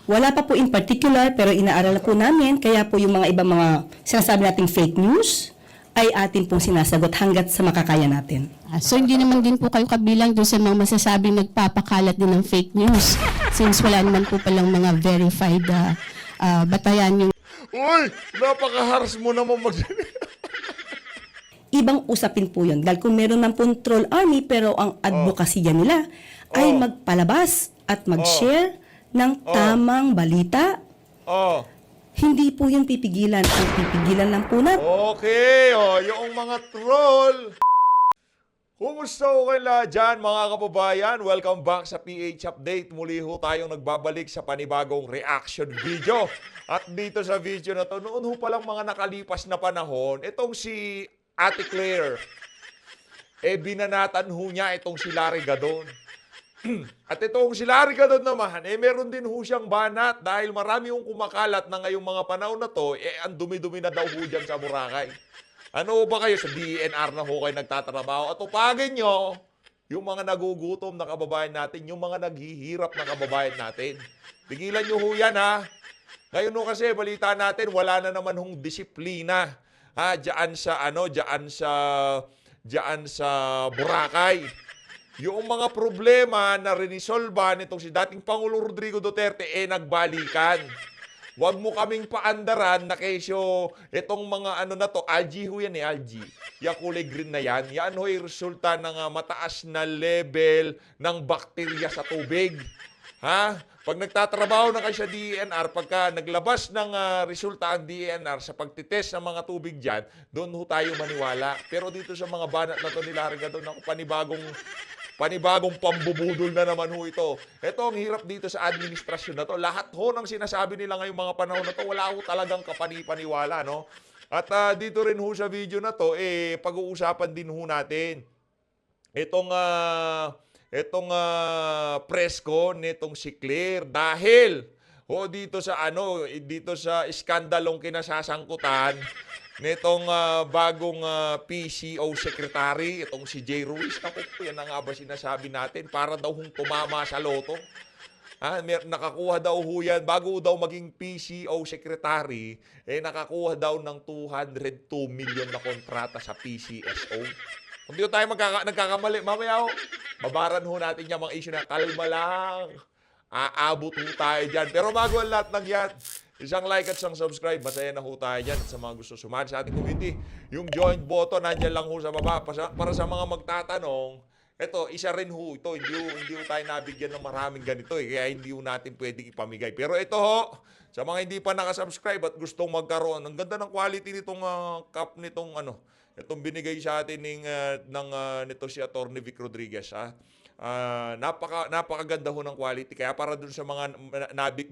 Wala pa po in particular, pero inaaral po namin, kaya po yung mga ibang mga sinasabi nating fake news ay atin pong sinasagot hanggat sa makakaya natin. So hindi naman din po kayo kabilang doon sa mga masasabing nagpapakalat din ng fake news since wala naman po palang mga verified batayan yung Uy, napaka-harsh mo naman Ibang usapin po yun. Dahil kung meron ng control army, pero ang advokasya nila ay magpalabas at mag-share ng tamang balita. Oh. Hindi po yun pipigilan. Ang pipigilan lang po natin. Okay, yung mga troll. Kumusta ko kayo dyan mga kababayan? Welcome back sa PH Update. Muli ho tayong nagbabalik sa panibagong reaction video. At dito sa video na to, noon ho palang mga nakalipas na panahon, itong si Ate Claire, binanatan ho niya itong si Larry Gadon. At itong si Larry Gadon naman, meron din ho siyang banat dahil marami hong kumakalat na ngayong mga panahon na to, ang dumi-dumi na daw ho dyan sa Boracay. Ano ba kayo sa DENR na ho kayo nagtatrabaho? At upagin nyo, yung mga nagugutom na kababayan natin, yung mga naghihirap na kababayan natin. Pigilan nyo ho yan ha. Ngayon ho kasi, balita natin, wala na naman hong disiplina. Diyan sa Boracay. Yung mga problema na rinisolba nitong si dating Pangulong Rodrigo Duterte, nagbalikan. Huwag mo kaming paandaran na kesyo itong mga na to, algae ho yan algae. Yung kulay green na yan, yan ho ay resulta ng mataas na level ng bakterya sa tubig. Pag nagtatrabaho na kayo sa DENR, pagka naglabas ng resulta ang DENR sa pagtitest ng mga tubig dyan, doon ho tayo maniwala. Pero dito sa mga banat na to nila, doon ako panibagong pambubudol na naman ho ito. Ito ang hirap dito sa administrasyon na to. Lahat ho ng sinasabi nila ngayong mga panahon na to, wala ho talagang kapani-paniwala, no? At dito rin ho sa video na to, pag-uusapan din ho natin itong presko nitong si Claire dahil dito sa iskandalong kinasasangkutan nitong bagong PCO secretary, itong si Jay Ruiz. Ako po, yan na nga ba sinasabi natin? Para daw hong tumama sa loto. Nakakuha daw ho yan, bago daw maging PCO secretary, nakakuha daw ng 202 million na kontrata sa PCSO. Kung di tayo nagkakamali, mamaya babaran ho natin yung mga issue na kalma lang. Aabot ho tayo dyan. Pero bago ang lahat ng yan, isang like at isang subscribe. Masaya na ho tayo dyan. At sa mga gusto sumali sa ating community, yung join button, nandyan lang ho sa baba. Para sa mga magtatanong, ito, isa rin ho ito. Hindi ho tayo nabigyan ng maraming ganito. Kaya hindi ho natin pwedeng ipamigay. Pero ito ho, sa mga hindi pa nakasubscribe at gustong magkaroon, ang ganda ng quality nitong cup nitong itong binigay sa atin nito si Atty. Vic Rodriguez. Napakaganda ho ng quality. Kaya para dun sa mga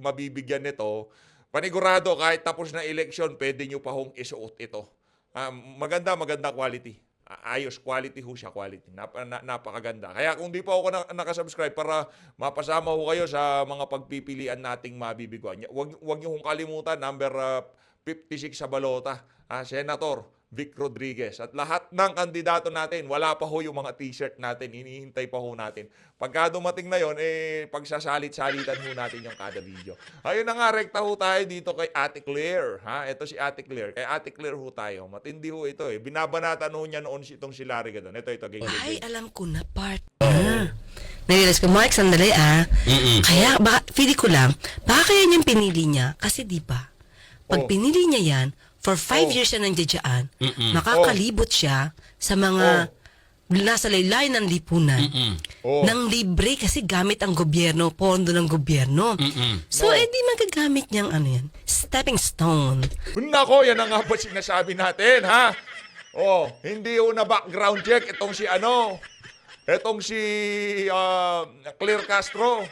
mabibigyan nito, panigurado kahit tapos na election, pwede nyo pa hong isuot ito. Maganda quality. Ayos, quality ho siya, quality. Napakaganda. Kaya kung di pa ako nakasubscribe para mapasama ho kayo sa mga pagpipilian nating mabibiguan. Huwag nyo hong kalimutan, number 56 sa balota, Senator Vic Rodriguez. At lahat ng kandidato natin, wala pa ho yung mga t-shirt natin, hinihintay pa ho natin. Pagka dumating na yon, pagsasalit-salitan ho natin yung kada video. Ayun na nga, rekta ho tayo dito kay Ate Claire. Ito si Ate Claire. Kay Ate Claire ho tayo. Matindi ho ito Binabanatan ho niya noon itong si Larry Gadon. Ito. Ay, alam ko na, partner. Narealize ko, Mark, sandali Kaya, feeling ko lang, baka kaya niyang pinili niya? Kasi di ba, pag pinili niya yan, for 5 years siya nandiyan, makakalibot siya sa mga nasa laylayan ng lipunan ng libre kasi gamit ang gobyerno, pondo ng gobyerno. So, di magagamit niyang stepping stone. Nako, yan ang nga ba sinasabi natin, hindi ho na background check itong si Claire Castro.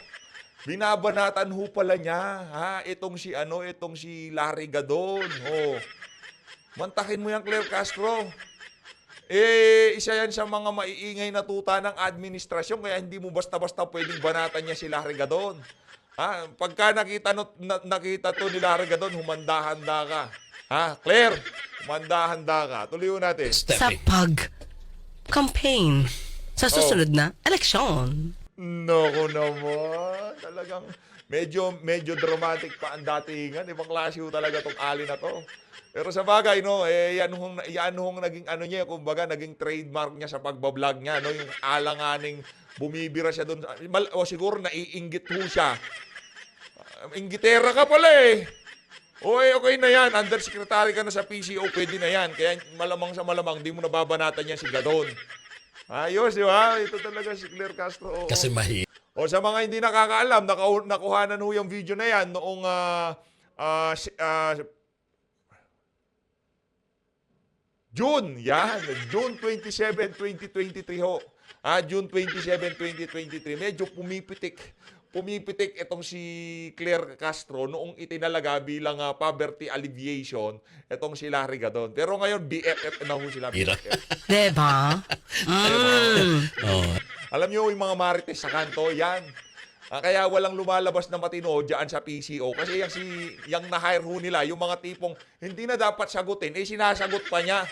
Binabanatan ho pala niya, itong si Larry Gadon. Mantakin mo yan, Claire Castro. Isa yan sa mga maiingay na tuta ng administrasyon, kaya hindi mo basta-basta pwedeng banatan niya si Larry Gadon. Pagka nakita to ni Larry Gadon, humanda-handa ka. Claire, humanda-handa ka. Tuloy natin. Sa pag-campaign sa susunod na eleksyon. Naku naman. Talagang medyo dramatic pa ang datingan. Ibang klase ho talaga tong Ali na to. Pero sa bagay, no, yan hong naging ano niya, kumbaga, naging trademark niya sa pagbablog niya, no, yung alanganing bumibira siya doon. O siguro naiinggit ho siya. Inggitera ka pala eh. Okay na yan. Undersecretary ka na sa PCO, pwede na yan. Kaya malamang sa malamang, di mo nababanatan yan si Gadon. Ayos, di ba? Ito talaga si Claire Castro. Oo. Kasi O sa mga hindi nakakaalam, nakuhanan ho yung video na yan noong June 27, 2023 ho. June 27, 2023. Medyo pumipitik itong si Claire Castro noong itinalaga bilang poverty alleviation itong si Larry Gadon. Pero ngayon, BFF na ho sila. BFF. Diba? Alam niyo yung mga marites sa kanto, yan. Kaya walang lumalabas na matino dyan sa PCO. Kasi yung na-hire ho nila, yung mga tipong hindi na dapat sagutin, sinasagot pa niya.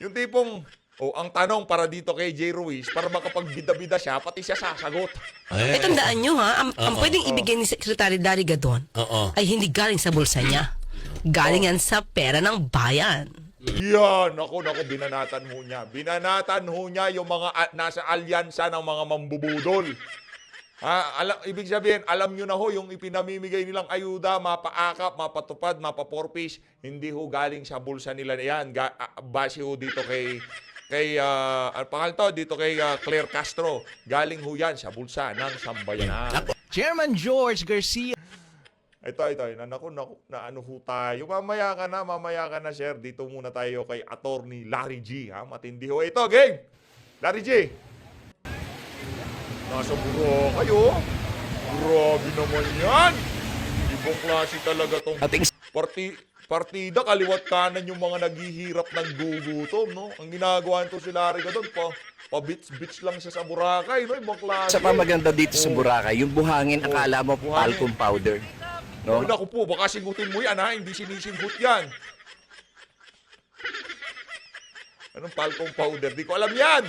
Yung tipong, ang tanong para dito kay J. Ruiz, para makapagbida-bida siya, pati siya sasagot. Tandaan nyo ha, ang pwedeng ibigay ni Secretary Larry Gadon ay hindi galing sa bulsa niya. Galing yan sa pera ng bayan. Yan, naku, binanatan ho niya. Binanatan ho niya yung mga nasa alyansa ng mga mambubudol. Ibig sabihin, alam nyo na ho, yung ipinamimigay nilang ayuda, mapaakap, mapatupad, mapaporfish, hindi ho galing sa bulsa nila yan. Base ho dito kay Claire Castro. Galing ho yan sa bulsa ng sambayanan. Chairman George Garcia. Ito, na ano ho tayo. Mamaya ka na, sir. Dito muna tayo kay Attorney Larry G. Matindi ho. Ito, gang! Larry G. Nasa buro kayo. Grabe naman yan. Ibang klase talaga tong partida. Kaliwat kanan yung mga naghihirap ng gugutom, no? Ang ginagawa nito si Larry Gadon, pa-bits lang siya sa Boracay, no? Ibang klase. Sa pamaganda dito sa Boracay, yung buhangin, akala mo talcum powder. No? Naku po, baka singgutin mo yan, ha? Hindi sinisinggut yan. Anong talcum powder? Di ko alam yan.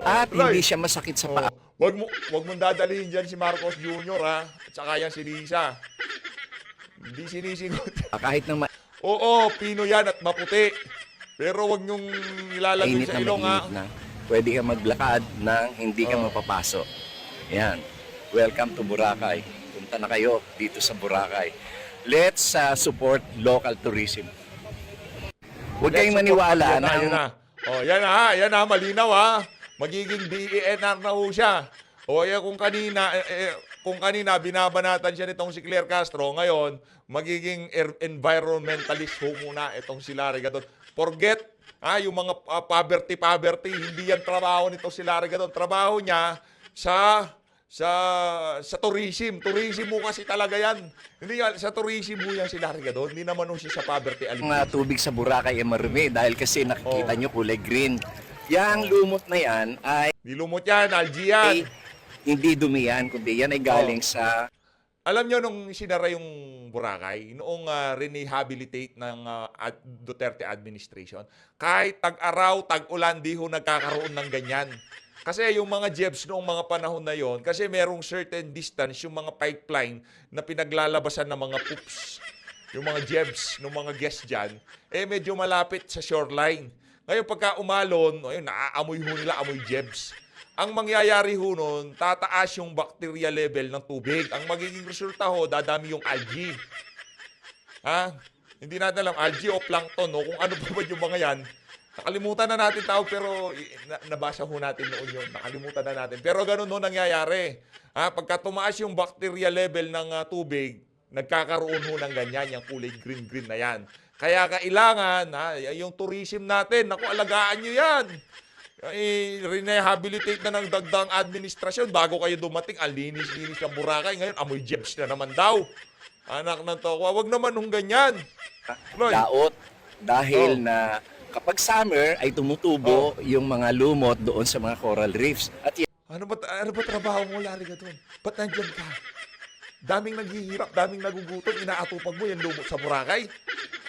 At hindi siya masakit sa paa. Wag mong dadalhin dyan si Marcos Jr., ha? At saka yan si Lisa. Hindi sinisinggut. Kahit na Oo, Pino yan at maputi. Pero wag niyong ilalagay mainit sa na ilong, ha? mainit na, pwede ka maglakad nang hindi ka mapapasok. Yan. Welcome to Boracay. Punta na kayo dito sa Boracay. Let's support local tourism. Huwag kayong maniwala na Yan na, malinaw, ha? Magiging DENR na ho siya. Kung kanina binabanatan siya nitong si Claire Castro, ngayon magiging environmentalist ho muna itong si Larry Gadon. Forget yung mga poverty, hindi yan trabaho nito si Larry Gadon. Trabaho niya sa tourism. Tourism mo kasi talaga yan. Hindi sa tourism mo yan si Larry Gadon. Hindi naman ho siya sa poverty alleviation. mga tubig sa Boracay ay marumi dahil kasi nakikita nyo kulay green. Yang lumot na yan ay Nilumot yan, algae yan. hindi dumi yan, kundi yan ay galing sa Alam nyo, nung sinara yung Boracay, noong re-rehabilitate ng Duterte administration, kahit tag-araw, tag-ulan, di ho nagkakaroon ng ganyan. Kasi yung mga jebs noong mga panahon na yon, kasi merong certain distance, yung mga pipeline na pinaglalabasan ng mga poops, yung mga jebs ng mga guests dyan, medyo malapit sa shoreline. Ngayon, pagka umalon, naaamoy ho nila, amoy jebs. Ang mangyayari ho nun, tataas yung bacteria level ng tubig. Ang magiging resulta ho, dadami yung algae. Hindi natin alam, algae o plankton, no? Kung ano pa ba yung mga yan. Nakalimutan na natin tao, pero nabasa ho natin noon yun. Nakalimutan na natin. Pero ganun ho nangyayari. Pagka tumaas yung bacteria level ng tubig, nagkakaroon ho ng ganyan, yung kulay green-green na yan. Kaya kailangan, yung tourism natin, naku, alagaan nyo yan. Rehabilitate na ng dagdang administrasyon bago kayo dumating, linis-linis ng Boracay. Ngayon, amoy jebs na naman daw. Anak ng tokwa, wag naman hong ganyan. laot dahil na kapag summer ay tumutubo yung mga lumot doon sa mga coral reefs. At Ano ba trabaho mo, Larry Gadon? Ba't nandyan ka? Daming naghihirap, daming nagugutom, inaatupag mo yung lumot sa Boracay.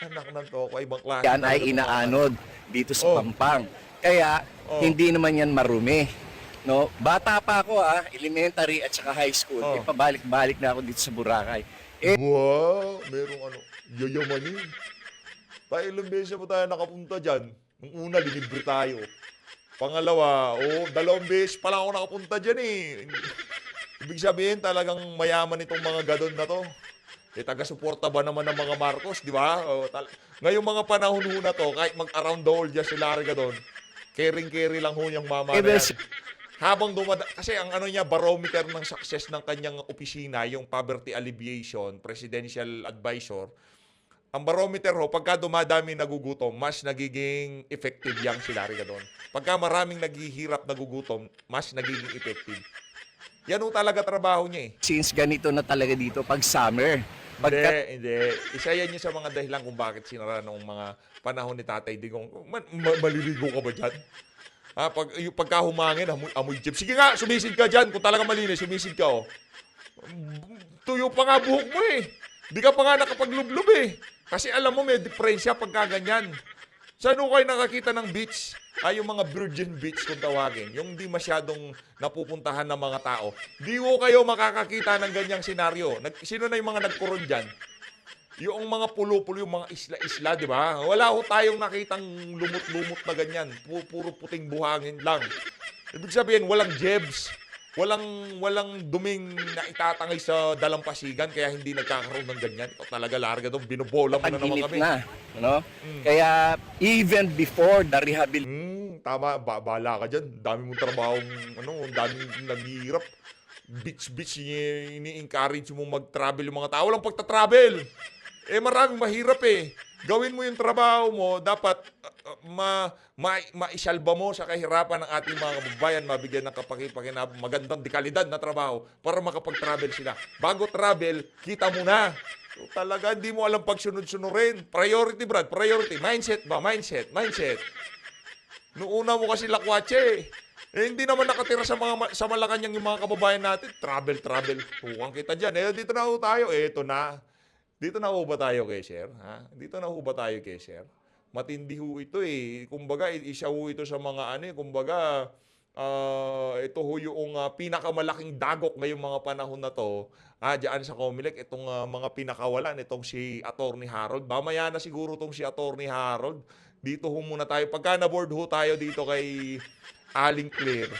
Anak ng tokwa, ibang klase. yan ay inaanod dito sa Pampang. Kaya hindi naman yan marumi. No, bata pa ako elementary at saka high school. Oh. Pabalik-balik na ako dito sa Boracay. Wow, merong yayamanin. Tayo ilang beses na po tayo nakapunta dyan. Nung una, linibre tayo. Pangalawa, 2 beses pa lang ako nakapunta dyan eh. Ibig sabihin talagang mayaman itong mga gadon na to. Taga-suporta ba naman ng mga Marcos, di ba? Ngayong mga panahon ho na to, kahit mag-around the world dyan si Larry Gadon, caring-carry lang ho yung mama na yan. Habang kasi ang barometer ng success ng kanyang opisina, yung poverty alleviation, presidential advisor, ang barometer ho, pagka dumadami nagugutom, mas nagiging effective yang si Larry Gadon. Pagka maraming naghihirap nagugutom, mas nagiging effective. Yan ho talaga trabaho niya eh. Since ganito na talaga dito pag summer. Hindi. Isa yan yung sa mga dahilan kung bakit sinara noong mga panahon ni Tatay Digong. Maliligo ka ba dyan? Pagka humangin, amoy jeep. Sige nga, sumisid ka dyan. Kung talaga malinis, sumisid ka Tuyo pa nga buhok mo eh. Di ka pa nga nakapaglublob eh. Kasi alam mo, may diferensya pagka ganyan. Saan ho kayo nakakita ng beach? Yung mga virgin beach kung tawagin. Yung di masyadong napupuntahan ng mga tao. Di ho kayo makakakita ng ganyang senaryo. Sino na yung mga nagkuron dyan? Yung mga pulo-pulo, yung mga isla-isla, di ba? Wala ho tayong nakitang lumot-lumot na ganyan. Puro puting buhangin lang. Ibig sabihin, walang jebs. Walang duming na itatangay sa dalampasigan kaya hindi nagkakaroon ng ganyan. Ito talaga larga doon, binubola mo na naman kami. Na, no? Kaya even before the rehabilitation, Tama, bahala ka dyan. Dami mong trabaho, daming naghihirap. Beach, ini-encourage mo mag-travel yung mga tao. Walang pagta-travel. Maraming mahirap eh. Gawin mo yung trabaho mo, dapat maisalba mo sa kahirapan ng ating mga kababayan, mabigyan ng kapakipakinabang, magandang dekalidad na trabaho para makapag-travel sila. Bago travel, kita mo na. So, talaga, hindi mo alam pagsunod-sunurin. Priority, Brad, priority. Mindset ba? Mindset. Noong una mo kasi lakwatse hindi naman nakatira sa Malacanang yung mga kababayan natin. Travel. Huwag kita dyan. Dito na ho tayo. Ito na. Dito na ho ba tayo kay Sir? Dito na ho ba tayo kay Sir? Matindi ho ito eh. Kumbaga, isa ho ito sa mga kumbaga, ito ho yung pinakamalaking dagok ngayong mga panahon na to. Diyan sa Comelec, itong mga pinakawalan, itong si Attorney Harold. Mamaya na siguro itong si Attorney Harold. Dito ho muna tayo. Pagka na-board ho tayo dito kay Aling Claire,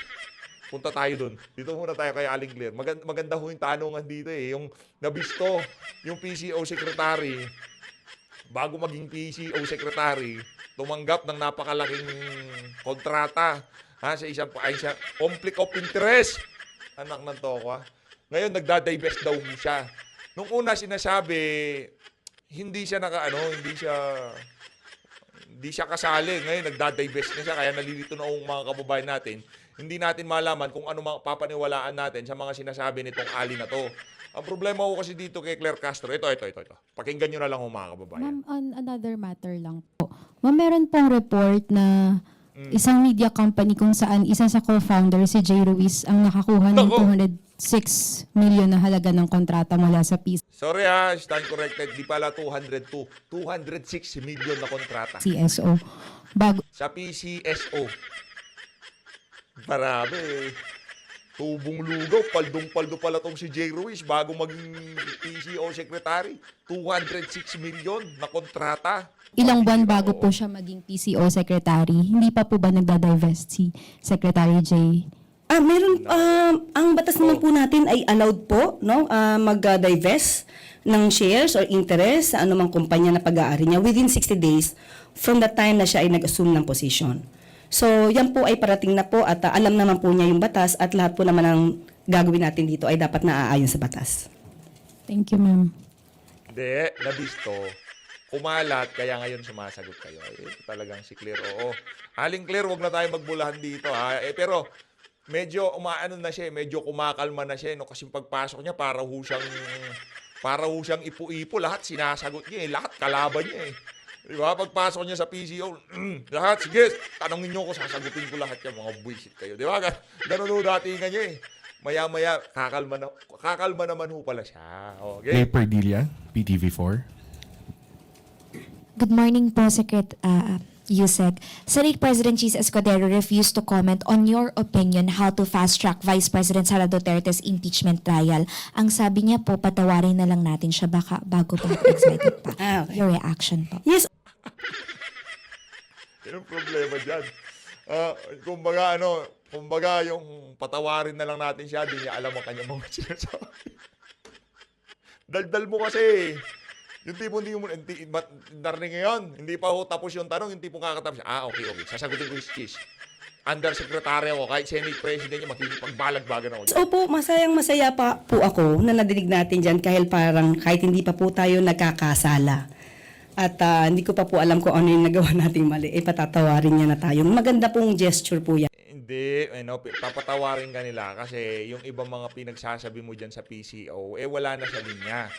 punta tayo dun. Dito muna tayo kay Aling Claire. Maganda ho yung tanungan dito eh. Yung nabisto, yung PCO secretary, bago maging PCO secretary, tumanggap ng napakalaking kontrata sa isang conflict of interest. Anak ng toko. Ngayon, nagdadivest daw siya. Nung una sinasabi, hindi siya kasali. Ngayon, nagdadivest na siya. Kaya nalilito na ang mga kababayan natin. Hindi natin malaman kung ano mga papaniwalaan natin sa mga sinasabi nitong Ali na to. Ang problema ko kasi dito kay Claire Castro, ito. Pakinggan nyo na lang mga kababayan. Ma'am, on another matter lang po. Ma'am, meron pong report na isang media company kung saan isa sa co-founder, si Jay Ruiz, ang nakakuha ng 206 million na halaga ng kontrata mula sa Sorry stand corrected. Di pala 202. 206 million na kontrata. PCSO. Sa PCSO. Marami eh. Tubong lugaw, paldong-paldo pala tong si Jay Ruiz bago maging PCO secretary. 206 million na kontrata. Ilang buwan bago po siya maging PCO secretary, hindi pa po ba nagda-divest si Secretary Jay? Meron, ang batas naman po natin ay allowed po, no, mag-divest ng shares or interest sa anumang kumpanya na pag-aari niya within 60 days from the time na siya ay nag-assume ng position. So, yan po ay parating na po at alam naman po niya yung batas at lahat po naman ng gagawin natin dito ay dapat naaayon sa batas. Thank you, ma'am. Hindi, nabisto. Kumalat, kaya ngayon sumasagot kayo. Talagang si Claire, oo. Aling Claire, wag na tayo magbulahan dito, pero medyo na siya, medyo kumakalma na siya, no? Kasi pagpasok niya, para ho siyang ipu-ipo, lahat sinasagot niya, lahat kalaban niya. Diba? Pagpasok niya sa PCO, lahat, sige, tanongin niyo ko, sasagutin ko lahat yan, mga buwisit kayo. Diba? Ganun ho datingan niya Maya-maya, kakalma naman ho pala siya. Okay? Clay Perdilla, PTV4. Good morning po, Yusek, Senate President Cheese Escudero refused to comment on your opinion how to fast-track Vice President Sara Duterte's impeachment trial. Ang sabi niya po, patawarin na lang natin siya baka bago pa excited pa. Okay. Your reaction po. Yes, Yung problema dyan. Kumbaga yung patawarin na lang natin siya, di niya alam ang kanyang mga sinasabi. Daldal mo kasi. Yung tipong narinig ngayon, hindi pa ho tapos yung tanong, yung tipong kakatapos. Okay. Sasagutin ko yung Cheese. Undersecretary ako, kahit Senate President niya, makikipagbalagbagan ako. opo, masayang-masaya pa po ako na nadinig natin dyan kahit hindi pa po tayo nagkakasala. At hindi ko pa po alam kung ano yung nagawa nating mali. Patatawarin niya na tayo. Maganda pong gesture po yan. Hindi, papatawarin ka nila kasi yung ibang mga pinagsasabi mo dyan sa PCO, wala na sa linya.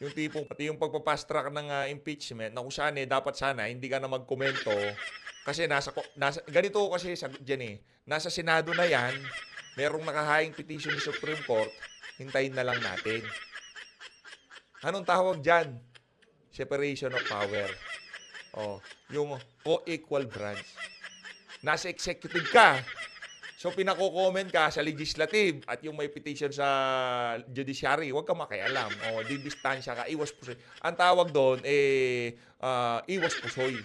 Yung tipong, pati yung pagpapast track ng impeachment, na kung saan dapat sana, hindi ka na magkomento. Kasi ganito kasi dyan nasa Senado na yan, merong nakahaing petition ng Supreme Court, hintayin na lang natin. Anong tawag dyan? Separation of power. Yung co-equal branch. Nasa executive ka. So, pinako-comment ka sa legislative at yung may petition sa judiciary, huwag ka makialam. Didistansya ka, iwas pusoy. Ang tawag doon, iwas pusoy.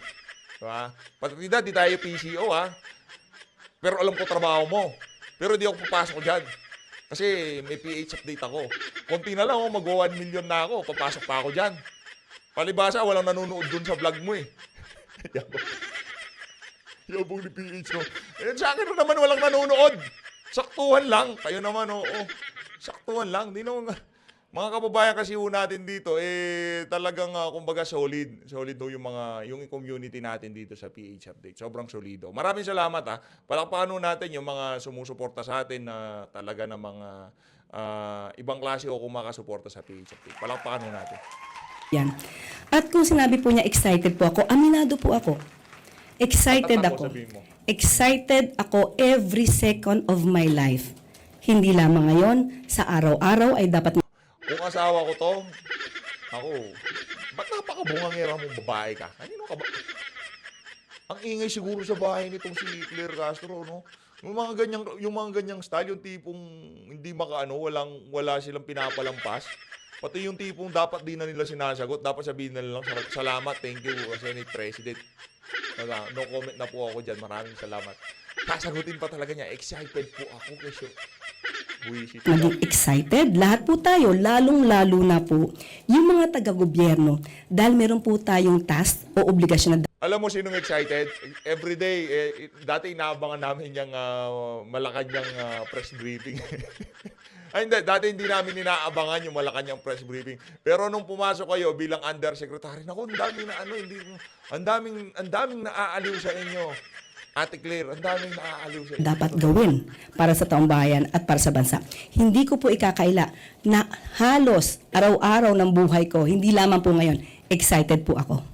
Diba? Patitida, di tayo PCO, ha? Pero alam ko trabaho mo. Pero di ako papasok dyan. Kasi may PH update ako. Konti na lang, mag-1 million na ako. Papasok pa ako dyan. Palibasa, walang nanonood dun sa vlog mo, Yabong ni PH, no? Sa akin naman walang nanonood. Saktuhan lang. Kayo naman, saktuhan lang. Di naman, mga kababayan kasi natin dito, talagang, kumbaga, solid. Solid yung community natin dito sa PH Update. Sobrang solido. Maraming salamat, Palakpakan natin yung mga sumusuporta sa atin na talaga na mga ibang klase o kumakasuporta sa PH Update. Palakpakan natin. Yan. At kung sinabi po niya excited po ako, aminado po ako. Excited Tatak mo, ako. sabihin mo. Excited ako every second of my life. Hindi lamang ngayon, sa araw-araw ay dapat Kung asawa ko to, ba't napakabungangera mong babae ka? Kanino ka ba? Ang ingay siguro sa bahay nitong si Claire Castro, no? Yung mga ganyang style, yung tipong hindi wala silang pinapalampas. Pati yung tipong dapat di na nila sinasagot, dapat sabihin na lang, salamat, thank you, Senate President. No comment na po ako dyan. Maraming salamat. Sasagutin pa talaga niya. Excited po ako kasi maging excited. Lahat po tayo, lalong-lalo na po yung mga taga-gobyerno dahil meron po tayong task o obligasyon na alam mo sinong excited? Everyday, dati inaabangan namin yung Malacanang press briefing. Ay, hindi. Dati hindi namin inaabangan yung Malacanang press briefing. Pero nung pumasok kayo bilang undersecretary, naku, ang daming naaaliw sa inyo. Ate Claire, ang daming naaaliw sa inyo. dapat gawin para sa taong bayan at para sa bansa. Hindi ko po ikakaila na halos araw-araw ng buhay ko, hindi lamang po ngayon, excited po ako.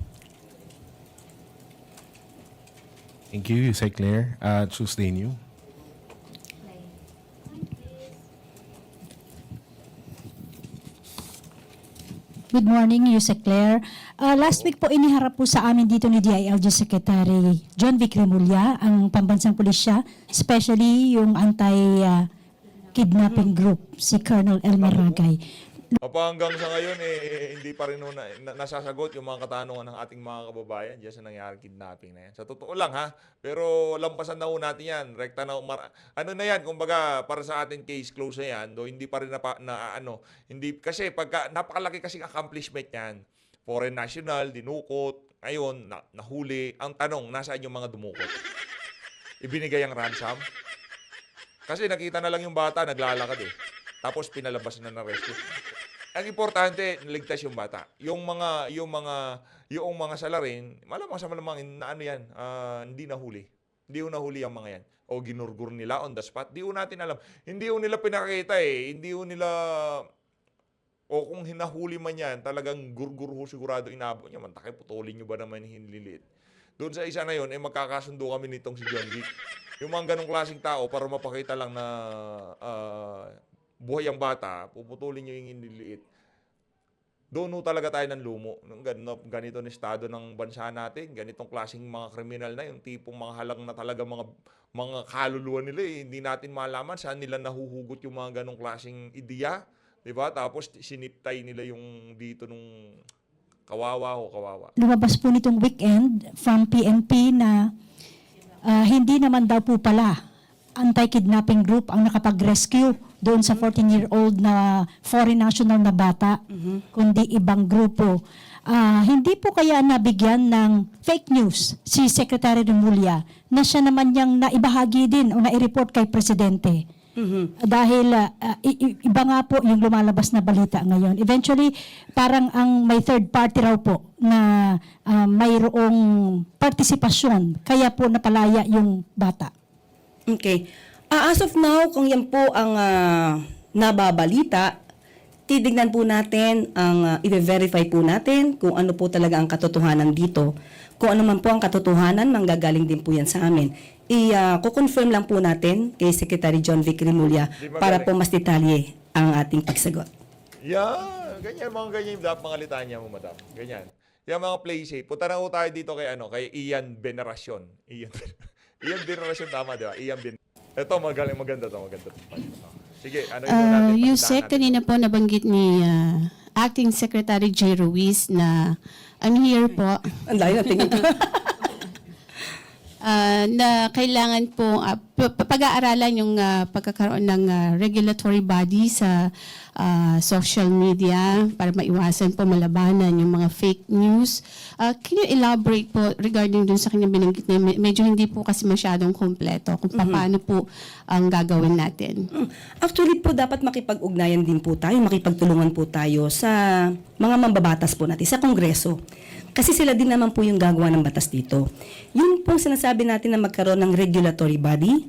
Thank you, Yusek Claire. Tuesday New. Good morning, Yusek Claire. Last week po iniharap po sa amin dito ni DILG Secretary John Vic Remulla ang pambansang pulisya, especially yung anti-kidnapping group, si Colonel Elmer Ragay. Hanggang sa ngayon, hindi pa rin nasasagot yung mga katanungan ng ating mga kababayan diyan sa nangyaring kidnapping na yan. Sa totoo lang, pero lampasan na natin yan. Rekta na, na yan, kumbaga, para sa ating case close na yan, do hindi pa rin hindi, kasi pagka, napakalaki kasing accomplishment yan. Foreign national, dinukot, ngayon, nahuli. Ang tanong, nasaan yung mga dumukot? Ibinigay ang ransom? Kasi nakita na lang yung bata, naglalakad Tapos pinalabas na ng rescue. Ang importante, naligtas yung bata. Yung mga salarin, malamang na hindi nahuli. Hindi nahuli ang mga yan. O ginurgur nila on the spot. Di natin alam. Hindi nila pinakita Hindi nila, o kung hinahuli man yan, talagang gurgur sigurado inabot niya. Mantakay, putulin nyo ba naman hinliliit? Doon sa isa na yun, magkakasundo kami nitong si John Vic. Yung mga ganong klaseng tao, para mapakita lang na buhay ang bata, puputulin nyo yung iniliit. doon talaga tayo ng lumo. Ganito na estado ng bansa natin, ganitong klaseng mga kriminal na, yung tipong mga halang na talaga mga kaluluwa nila hindi natin malaman saan nila nahuhugot yung mga ganong klaseng ideya, 'di ba? Tapos siniptay nila yung dito nung kawawa. Lumabas po nitong weekend from PNP na hindi naman daw po pala anti-kidnapping group ang nakapag-rescue doon sa 14-year-old na foreign national na bata, kundi ibang grupo. Hindi po kaya nabigyan ng fake news si Secretary Remulla na siya naman niyang naibahagi din o nai-report kay Presidente. Dahil iba nga po yung lumalabas na balita ngayon. Eventually, parang ang may third party raw po na mayroong partisipasyon, kaya po napalaya yung bata. Okay. As of now, kung yan po ang nababalita, titignan po natin, i-verify po natin kung ano po talaga ang katotohanan dito. Kung ano man po ang katotohanan, manggagaling din po yan sa amin. I-confirm lang po natin kay Secretary John Vic Remulla para po mas detalye ang ating pagsagot. Ganyan yung mga litanya mo, madam. Ganyan. Yung mga play safe. Punta na po tayo dito kay Ian Veneracion. Ian Veneracion, tama, di ba? Ito, maganda to. Sige, ano yung natin? Yusek, kanina po nabanggit ni Acting Secretary J. Ruiz na I'm here po. Ang layo na tingin ko. Na kailangan po pag-aaralan yung pagkakaroon ng regulatory body sa social media para maiwasan po malabanan yung mga fake news. Can you elaborate po regarding dun sa kanyang binanggit na medyo hindi po kasi masyadong kompleto kung paano po ang gagawin natin? Actually po, dapat makipag-ugnayan din po tayo, makipagtulungan po tayo sa mga mambabatas po natin, sa Kongreso. Kasi sila din naman po yung gagawa ng batas dito. Yung pong sinasabi natin na magkaroon ng regulatory body,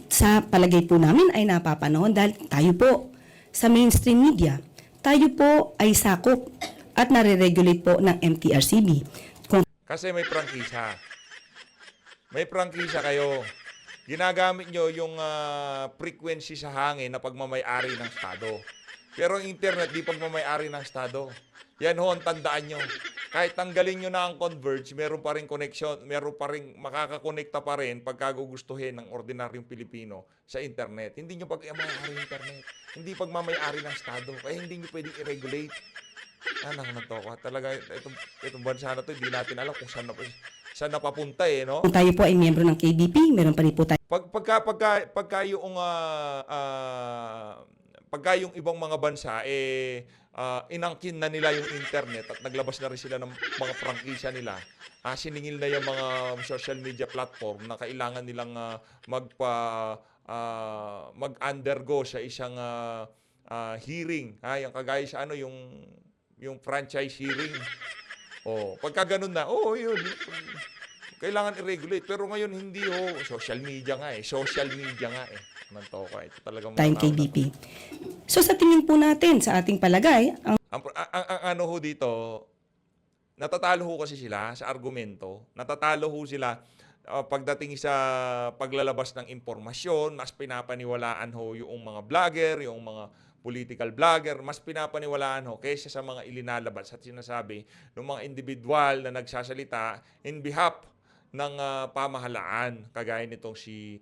sa palagay po namin ay napapanahon dahil tayo po sa mainstream media, tayo po ay sakop at nare-regulate po ng MTRCB. Kasi may prangkisa. May prangkisa kayo. Ginagamit nyo yung frequency sa hangin na pagmamay-ari ng Estado. Pero ang internet, di pagmamay-ari ng Estado. Yan ho, ang tandaan nyo. Kahit tanggalin nyo na ang Converge, meron pa rin connection, meron pa rin, makakakonekta pa rin pagka gugustuhin ng ordinaryong Pilipino sa internet. Hindi nyo pagmamay-ari ng internet. Hindi pagmamay-ari ng Estado. Kaya hindi nyo pwedeng i-regulate. Talaga, itong bansa na to, hindi natin alam kung saan napapunta no? Kung tayo po ay miyembro ng KDP, meron pa rin po tayo. Pagka yung ibang mga bansa inangkin na nila yung internet at naglabas na rin sila ng mga prangkisa nila, siningil na yung mga social media platform na kailangan nilang mag-undergo sa isang hearing, yung kagaya sa yung franchise hearing. Pagka ganun na, yun, kailangan i-regulate. Pero ngayon hindi social media nga Ito talagang Tayong KDP. So sa tingin po natin, sa ating palagay, ang ano ho dito, natatalo ho kasi sila sa argumento. Natatalo ho sila pagdating sa paglalabas ng impormasyon, mas pinapaniwalaan ho yung mga vlogger, yung mga political vlogger, mas pinapaniwalaan ho kaysa sa mga ilinalabas at sinasabi ng mga individual na nagsasalita in behalf ng pamahalaan, kagaya nitong si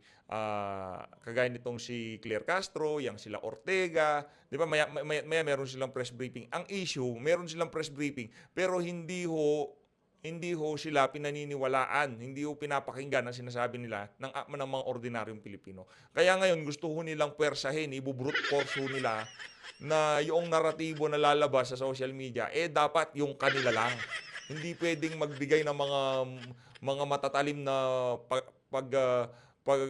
Claire Castro, yang sila Ortega, 'di ba? Maya meron silang press briefing. Ang issue, meron silang press briefing, pero hindi ho sila pinaniniwalaan, hindi ho pinapakinggan ang sinasabi nila ng mga ordinaryong Pilipino. Kaya ngayon gusto ho nilang puwersahin, ibu-brute force ho nila na yung naratibo na lalabas sa social media dapat yung kanila lang. Hindi pwedeng magbigay ng mga matatalim na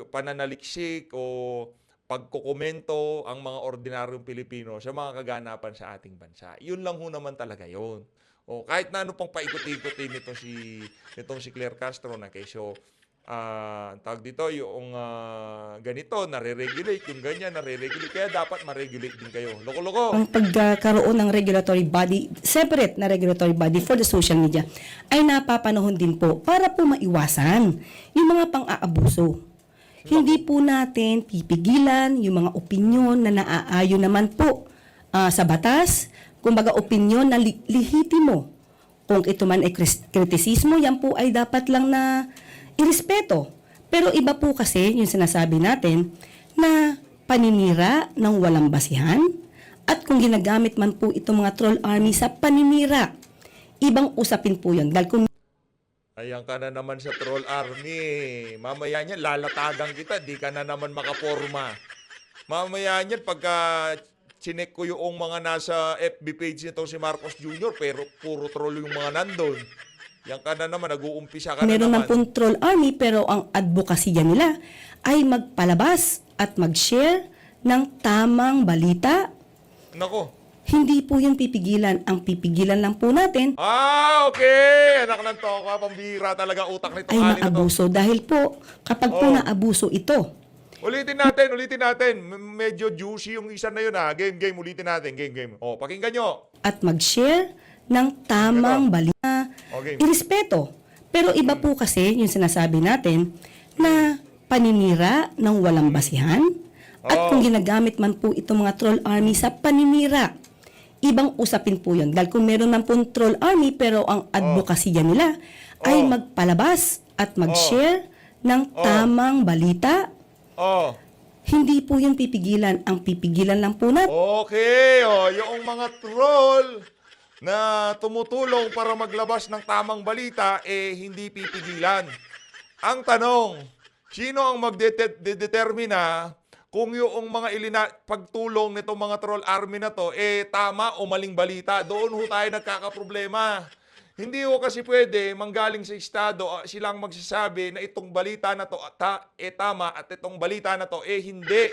pananaliksik o pagkokomento ang mga ordinaryong Pilipino sa mga kaganapan sa ating bansa. Yun lang ho naman talaga yun. Kahit na ano pang paikot-ikotin nitong si Claire Castro na kesyo, tawag dito, yung ganito, nare-regulate, yung ganyan, nare-regulate. Kaya dapat ma-regulate din kayo. Loko-loko! ang pagkaroon ng regulatory body, separate na regulatory body for the social media, ay napapanahon din po para po maiwasan yung mga pang-aabuso. Hindi po natin pipigilan yung mga opinyon na naaayon naman po sa batas, kumbaga opinyon na lihitimo. Kung ito man ay kritisismo, yan po ay dapat lang na irespeto. Pero iba po kasi yung sinasabi natin na paninira ng walang basihan at kung ginagamit man po itong mga troll army sa paninira, ibang usapin po yun. Dahil kung Ayan ka na naman sa troll army. Mamaya niyan, lalatagan kita, di ka na naman makaporma. Mamaya niyan, pagka chinek ko yung mga nasa FB page nito si Marcos Jr., pero puro troll yung mga nandun. Yan ka na naman, nag-uumpisa ka na meron naman. ng pong troll army pero ang advokasya nila ay magpalabas at mag-share ng tamang balita. Nako. Hindi po yun pipigilan. Ang pipigilan lang po natin Okay! Anak ng toka, pambira talaga utak nito. ay maabuso. Dahil po, kapag po naabuso ito, Ulitin natin. Medyo juicy yung isa na yun ha. Game, ulitin natin. Game. O, pakinggan nyo. at mag-share ng tamang balita, Okay. irespeto. Pero iba po kasi yung sinasabi natin na paninira ng walang basihan at kung ginagamit man po itong mga troll army sa paninira, ibang usapin po yun. Dahil kung meron man po troll army pero ang advokasya nila ay magpalabas at mag-share ng tamang balita, Oh. hindi po yun pipigilan. Ang pipigilan lang po natin Okay, yung mga troll na tumutulong para maglabas ng tamang balita, hindi pipigilan. Ang tanong, sino ang magdedetermina kung yung mga pagtulong nitong mga troll army na to, tama o maling balita? Doon ho tayo nagkakaproblema. Hindi ho kasi pwede manggaling sa estado silang magsasabi na itong balita na to tama at itong balita na to hindi.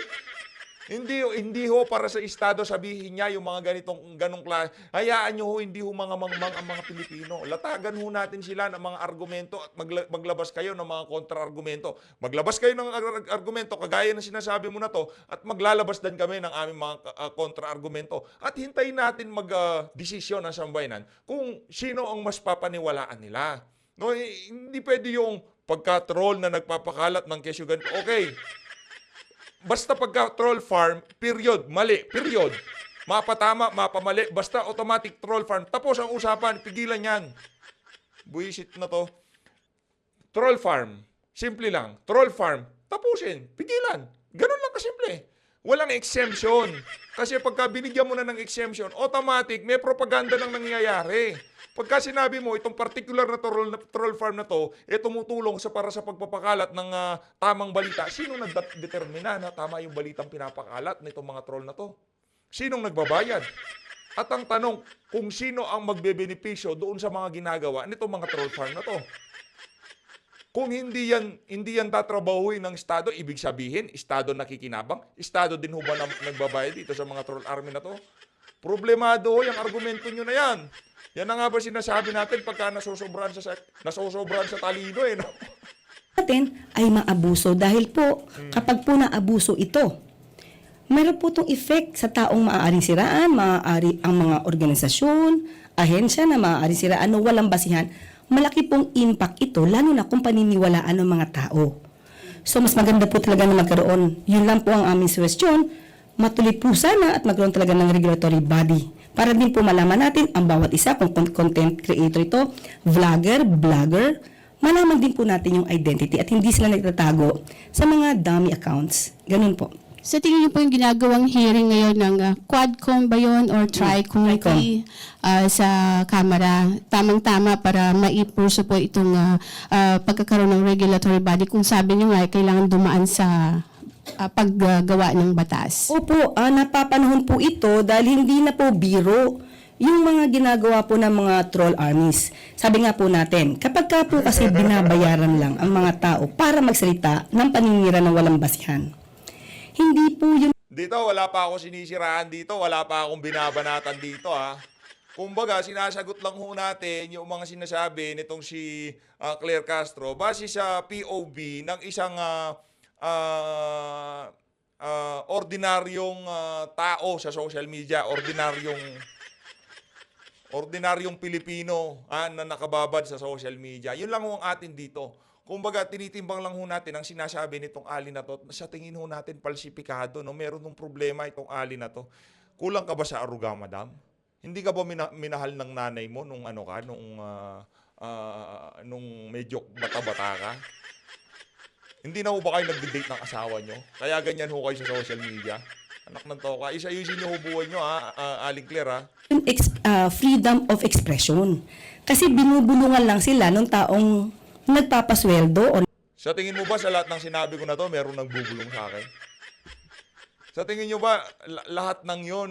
Hindi ho para sa estado sabihin niya yung mga ganong klase. Hayaan nyo ho, hindi ho mga mangmang ang mga Pilipino. Latagan ho natin sila ng mga argumento at maglabas kayo ng mga kontra-argumento. Maglabas kayo ng argumento kagaya ng sinasabi mo na to at maglalabas din kami ng aming mga kontra-argumento. At hintayin natin mag-desisyon ng sambayanan kung sino ang mas papaniwalaan nila. No, hindi pwede yung pagka-troll na nagpapakalat ng kesyo ganito. Okay. Basta pagka-troll farm, period, mali, period. Mapatama, mapamali, basta automatic troll farm. Tapos ang usapan, pigilan yan. Buisit na to. Troll farm, simple lang. Troll farm, tapusin, pigilan. Ganun lang kasimple. Walang exemption. Kasi pagka binigyan mo na ng exemption, automatic, may propaganda nang nangyayari. Pagka sinabi mo, itong particular na troll farm na to, tumutulong para sa pagpapakalat ng tamang balita, sino nagdetermina na tama yung balitang pinapakalat nitong mga troll na to? Sinong nagbabayad? At ang tanong, kung sino ang magbebenepisyo doon sa mga ginagawa nitong mga troll farm na to? Kung hindi yan tatrabahuin ng Estado, ibig sabihin, Estado nakikinabang? Estado din ho ba nagbabayad dito sa mga troll army na to? Problemado ho yung argumento nyo na yan. Yan na nga ba sinasabi natin pagka nasosobrahan sa talino no? natin ay maabuso dahil po kapag po naabuso ito, meron po itong effect sa taong maaaring siraan, maaari ang mga organisasyon, ahensya na maaaring siraan o walang basihan. Malaki pong impact ito, lalo na kung paniniwalaan ng mga tao. So mas maganda po talaga na magkaroon. Yun lang po ang aming suggestion. Matuloy po sana at magkaroon talaga ng regulatory body. Para din po malaman natin ang bawat isa, kung content creator ito, vlogger, blogger, malaman din po natin yung identity at hindi sila nagtatago sa mga dummy accounts. Ganun po. Sa tingin niyo po yung ginagawang hearing ngayon ng Quadcom ba yun or Tri-Committee sa Kamara, tamang-tama para maipurso po itong pagkakaroon ng regulatory body kung sabi niyo nga kailangan dumaan sa paggawa ng batas? Opo, napapanahon po ito dahil hindi na po biro yung mga ginagawa po ng mga troll armies. Sabi nga po natin, kapag ka po kasi binabayaran lang ang mga tao para magsalita ng paninira ng walang basihan, hindi po yun. Dito, wala pa ako sinisiraan dito. Wala pa akong binabanatan dito, ha. Kumbaga, sinasagot lang ho natin yung mga sinasabi nitong si Claire Castro base sa POV ng isang ordinaryong tao sa social media, ordinaryong Pilipino na nakababad sa social media. Yun lang ho ang atin dito. Kumbaga, tinitimbang lang ho natin ang sinasabi nitong ali na to. Sa tingin ho natin, palsipikado, no? Meron ng problema itong ali na to. Kulang ka ba sa aruga, madam? Hindi ka ba minahal ng nanay mo nung ano ka, nung medyo bata-bata ka? Hindi na ho ba kayo nag-date ng asawa nyo? Kaya ganyan ho kayo sa social media? Anak ng toka. Isa-ayusin nyo ho buhay nyo, Aling Claire, ha? Freedom of expression. Kasi binubulungan lang sila nung taong nagpapasweldo o Sa tingin mo ba sa lahat ng sinabi ko na to, meron nagbubulong sa akin? Sa tingin nyo ba, lahat ng yon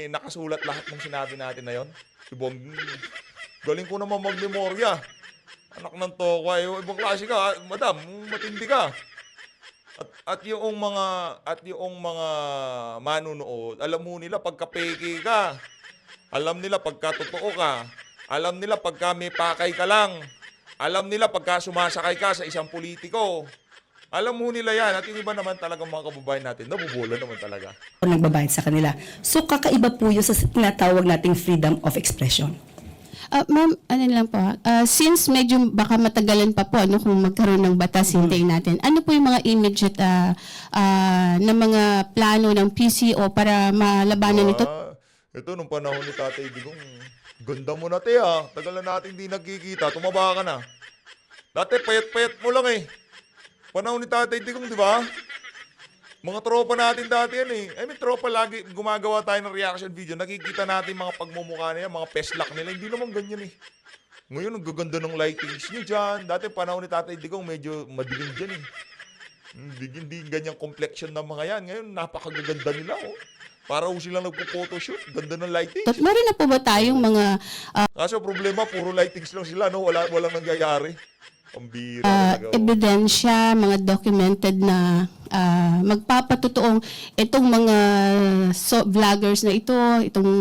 nakasulat lahat ng sinabi natin na yon? Ibang, galing ko naman magmemorya. Anak ng toka, ibang klase ka, madam, matindi ka. At yung mga manunood, alam mo nila pagka peke ka. Alam nila pagka totoo ka. Alam nila pagka may pakay ka lang. Alam nila pagka sumasakay ka sa isang politiko. Alam mo nila yan. At yung iba naman talagang mga kababayan natin, nabubola naman talaga. nagbabayad sa kanila. So kakaiba po yun sa tinatawag nating freedom of expression. Ma'am, ano lang po, since medyo baka matagalan pa po kung magkaroon ng batas, hintayin natin. Ano po yung mga immediate na mga plano ng PCO para malabanan ito? Ito, nung panahon ni Tatay Digong, ganda mo na, te, ha. Tagal na natin di nagkikita. Tumaba ka na. Dati, payat-payat mo lang, eh. Panahon ni Tatay Digong, di ba? Mga tropa natin dati yan, eh. I mean, tropa lagi, gumagawa tayo ng reaction video. Nakikita natin mga pagmumukha na yan, mga peslak nila. Hindi naman ganyan, eh. Ngayon, ang gaganda ng lightings nyo dyan. Dati, panahon ni Tatay Digong, medyo madilim dyan, eh. Hindi ganyang complexion ng mga yan. Ngayon, napakagaganda nila, oh. Para ho sila nagpo-photoshoot. Ganda ng lighting. Meron na po ba tayong mga Kaso problema, puro lightings lang sila, no? Walang nangyayari. Pambira talaga. ebidensya, mga documented na magpapatotoong itong mga vloggers na ito, itong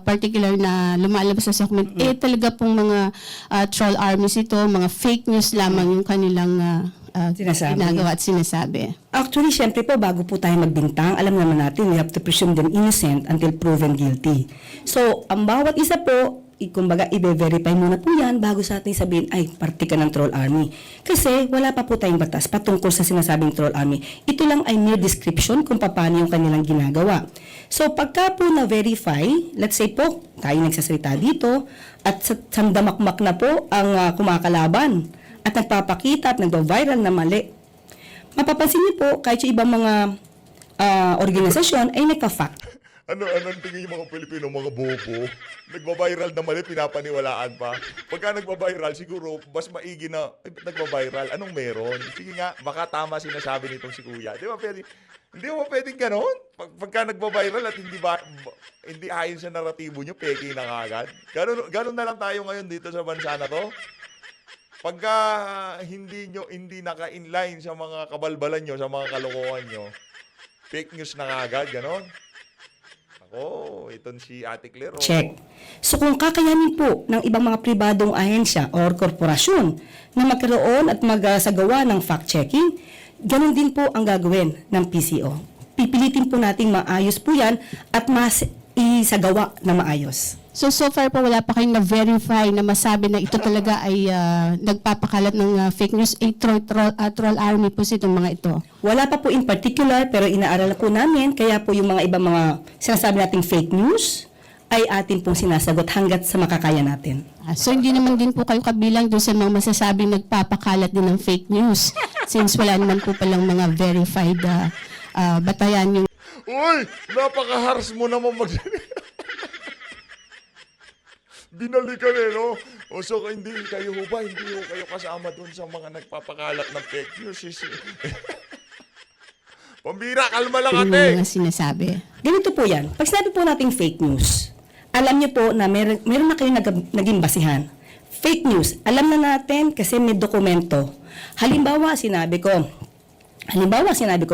particular na lumalabas sa document, talaga pong mga troll armies ito, mga fake news lamang yung kanilang Sinasabi. ginagawa at sinasabi. Actually, syempre po, bago po tayo magbintang, alam naman natin, we have to presume them innocent until proven guilty. So, ang bawat isa po, kumbaga, i-verify muna po yan bago sa ating sabihin, ay, parte ka ng troll army. Kasi, wala pa po tayong batas patungkol sa sinasabing troll army. Ito lang ay mere description kung paano yung kanilang ginagawa. So, pagka po na-verify, let's say po, tayo nagsasalita dito, at sandamakmak na po ang kumakalaban, at nagpapakita at nagba-viral na mali. Mapapansin niyo po, kahit yung ibang mga organisasyon ay nagka-fact. Anong tingin yung mga Pilipino, mga bobo? Nagbabiral na mali, pinapaniwalaan pa. Pagka nagbabiral, siguro, mas maigi na, nagbabiral, anong meron? Sige nga, baka tama sinasabi nitong si Kuya. Di ba pwedeng ganon? Pagka nagbabiral at hindi ayon sa naratibo nyo, peki na kagad. Ganon na lang tayo ngayon dito sa bansa na to. Pagka hindi naka-inline sa mga kabalbalan nyo, sa mga kalokohan nyo, fake news na agad, ganon. Ako, itong si Ate Claire. Check. So kung kakayanin po ng ibang mga pribadong ahensya or korporasyon na magkaroon at magsagawa ng fact-checking, ganun din po ang gagawin ng PCO. Pipilitin po nating maayos po yan at mas isagawa na maayos. So far po wala pa kayong na-verify na masabi na ito talaga ay nagpapakalat ng fake news, troll army po itong mga ito. Wala pa po in particular pero inaaral po namin kaya po yung mga ibang mga sinasabi nating fake news ay atin pong sinasagot hanggat sa makakaya natin. So hindi naman din po kayo kabilang doon sa mga masasabing nagpapakalat din ng fake news since wala naman po palang mga verified batayan yung... Uy! Napaka-harsh mo naman binalikan no? O so, hindi kayo kasama dun sa mga nagpapakalat ng fake news. Pambira, kalma lang yung ate. mga sinasabi. Ganito po yan. Pag sinabi po nating fake news, alam niyo po na meron na kayong naging basihan. Fake news, alam na natin kasi may dokumento. Halimbawa, sinabi ko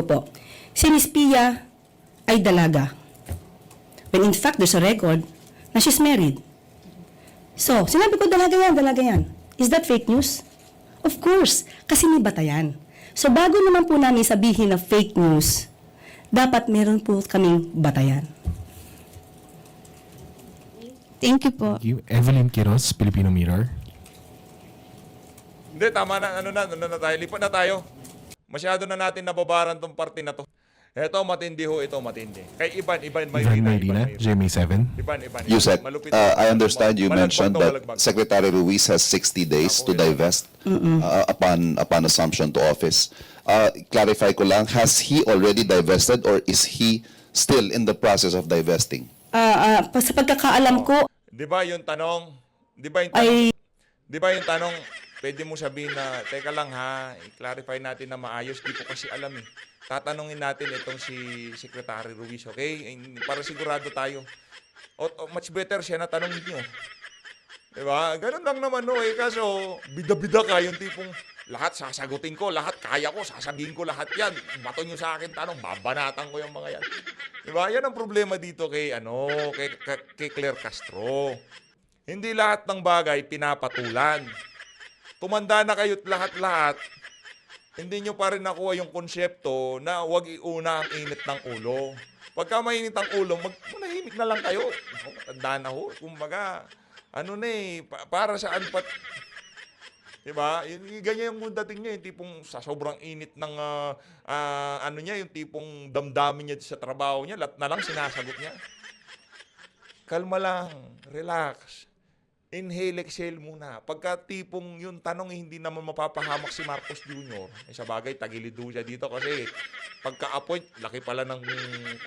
po, si Miss Pia ay dalaga. When in fact, there's a record na she's married. So, sinabi ko, dalaga yan. Is that fake news? Of course, kasi may batayan. So, bago naman po namin sabihin na fake news, dapat meron po kaming batayan. Thank you po. Thank you. Evelyn Quiroz, Filipino Mirror. Hindi, tama na. Ano na tayo. Lipat na tayo. Masyado na natin nababaran tong parte na to. Ito matindi ho, ito matindi. Kay Ivan Ivan Mayrina, GMA7. Ivan. Yusek, Malupit. I understand you Malagbag mentioned to, that malagbag. Secretary Ruiz has 60 days to divest upon assumption to office. Clarify ko lang, has he already divested or is he still in the process of divesting? Sa pagkakaalam ko, Di ba yung tanong? ay Di ba yung tanong, pwede mo sabihin na, teka lang ha, i-clarify natin na maayos, di ko kasi alam eh. Tatanungin natin itong si Secretary Ruiz, okay? Para sigurado tayo. O much better siya na tanongin nyo. Diba? Ganun lang naman no eh. Kaso, bida-bida ka yung tipong lahat sasagutin ko, lahat kaya ko, sasabihin ko lahat yan. Bato nyo sa akin tanong, babanatan ko yung mga yan. Diba? Yan ang problema dito kay Claire Castro. Hindi lahat ng bagay pinapatulan. Tumanda na kayo't lahat-lahat, hindi nyo pa rin nakuha yung konsepto na huwag iuna ang init ng ulo. Pagka mainit ang ulo, manahimik na lang kayo. Tanda na ho. Kumbaga, para saan pa... Diba? Ganyan yung dating niya, yung tipong sa sobrang init ng yung tipong damdamin niya sa trabaho niya, lahat na lang sinasagot niya. Kalma lang, relax. Inhale, exhale muna. Pagka tipong yung tanong hindi naman mapapahamak si Marcos Jr., sa bagay, tagilido siya dito kasi pagka-appoint, laki pala ng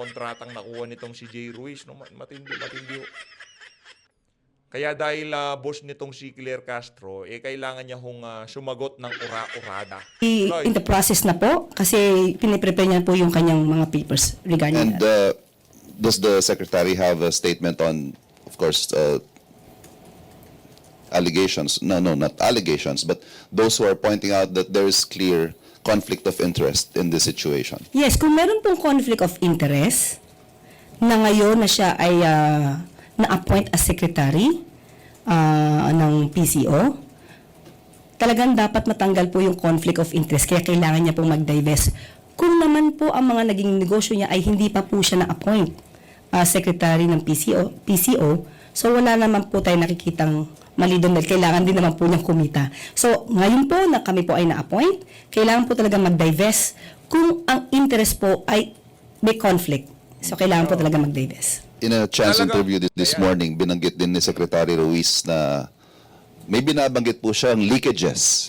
kontratang nakuha nitong si Jay Ruiz. No? Matindi ho. Kaya dahil boss nitong si Claire Castro, kailangan niya sumagot ng ura-urada. in the process na po kasi piniprepare niya po yung kanyang mga papers regarding And does the Secretary have a statement on, of course, allegations? No, not allegations, but those who are pointing out that there is clear conflict of interest in this situation. Yes, kung meron pong conflict of interest na ngayon na siya ay na-appoint as secretary ng PCO, talagang dapat matanggal po yung conflict of interest kaya kailangan niya pong mag-divest. Kung naman po ang mga naging negosyo niya ay hindi pa po siya na-appoint secretary ng PCO, so wala naman po tayo nakikitang mali doon dahil kailangan din naman po niyang kumita. So, ngayon po na kami po ay na-appoint, kailangan po talaga mag-divest kung ang interest po ay may conflict. So, kailangan po talaga mag-divest. In a chance Talaga? interview this morning, binanggit din ni Secretary Ruiz na may binabanggit po siyang leakages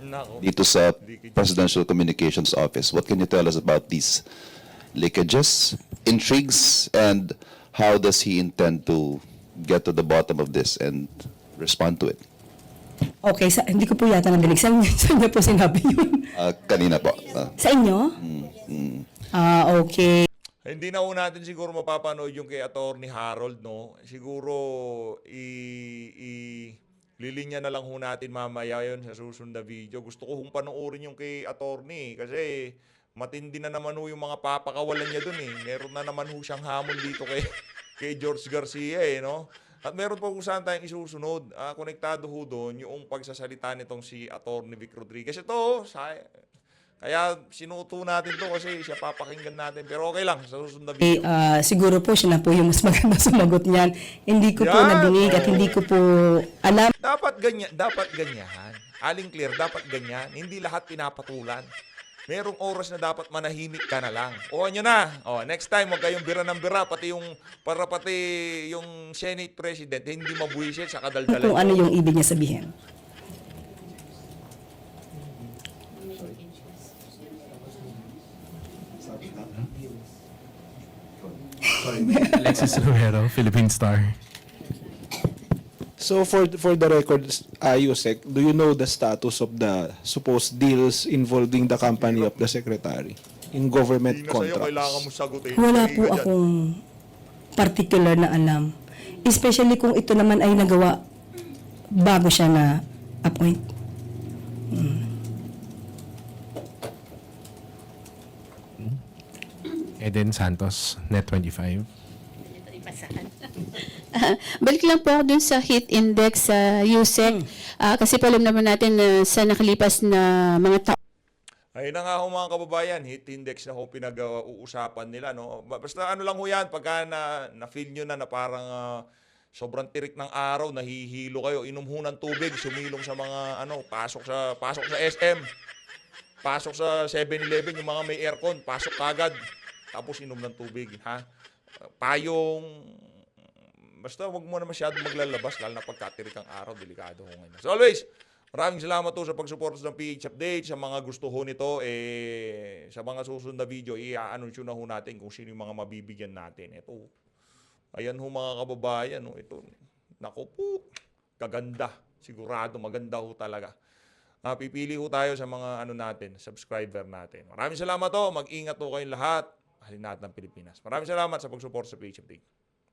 Nako. dito sa Presidential Communications Office. What can you tell us about these leakages, intrigues, and how does he intend to get to the bottom of this and respond to it? Okay, hindi ko po yata nadinig. Saan niyo po sinabi yun? Kanina po. Sa inyo? Okay. Hindi na ho natin siguro mapapanood yung kay Attorney Harold, no? Siguro lilinya na lang ho natin mamaya yun sa susunod na video. Gusto ko hong panoorin yung kay Attorney kasi matindi na naman ho yung mga papakawalan niya dun eh. Meron na naman ho siyang hamon dito kay George Garcia eh, no? At meron pa kung saan tayong isusunod. Konektado ho doon yung pagsasalita nitong si Attorney Vic Rodriguez. Ito, kaya sinuto natin to kasi siya papakinggan natin. Pero okay lang, sa susunod na video. Siguro po siya na po yung mas maganda sumagot niyan. Hindi ko po Yan, nadinig at oo. hindi ko po alam. Dapat ganyan. Aling Claire, dapat ganyan. Hindi lahat pinapatulan. Merong oras na dapat manahimik ka na lang. O, nyo na. O, next time, huwag kayong bira ng bira. Pati yung Senate President, hindi mabuhisit sa kadaldalan. Kung ano yung ibig niya sabihin. Alexis Romero, Philippine Star. So for the record, Yusek, do you know the status of the supposed deals involving the company of the secretary in government Hindi na sa'yo kailangan mo contracts? sagutin. Wala Hindi po ka dyan. akong particular na alam. Especially kung ito naman ay nagawa bago siya na appoint. Eden Santos, Net25. Balik lang po ako dun sa heat index sa USEC. Kasi po alam naman natin na sa nakalipas na mga taon, Ayun na nga ho mga kababayan, heat index na ho pinag-uusapan nila. No? Basta ano lang ho yan, pagka na-feel nyo na parang sobrang tirik ng araw, nahihilo kayo, inom ho ng tubig, sumilong sa mga pasok sa SM, pasok sa 7-Eleven, yung mga may aircon, pasok kagad. tapos inom ng tubig, ha? Payong, basta wag mo na masyadong maglalabas, lalo na pagkatirik ang araw, delikado ho ngayon. So always, maraming salamat po sa pagsuporta ng PH Update. Sa mga gusto ho nito, sa mga susunod na video, i-anunsyo na ho natin kung sino yung mga mabibigyan natin. Ito, ayan ho mga kababayan, ho, ito, naku po, kaganda. Sigurado, maganda ho talaga. Pipili ho tayo sa mga natin, subscriber natin. Maraming salamat ho, mag-ingat ho kayong lahat. Mahalin natin ng Pilipinas. Maraming salamat sa pagsuporta sa PH Update.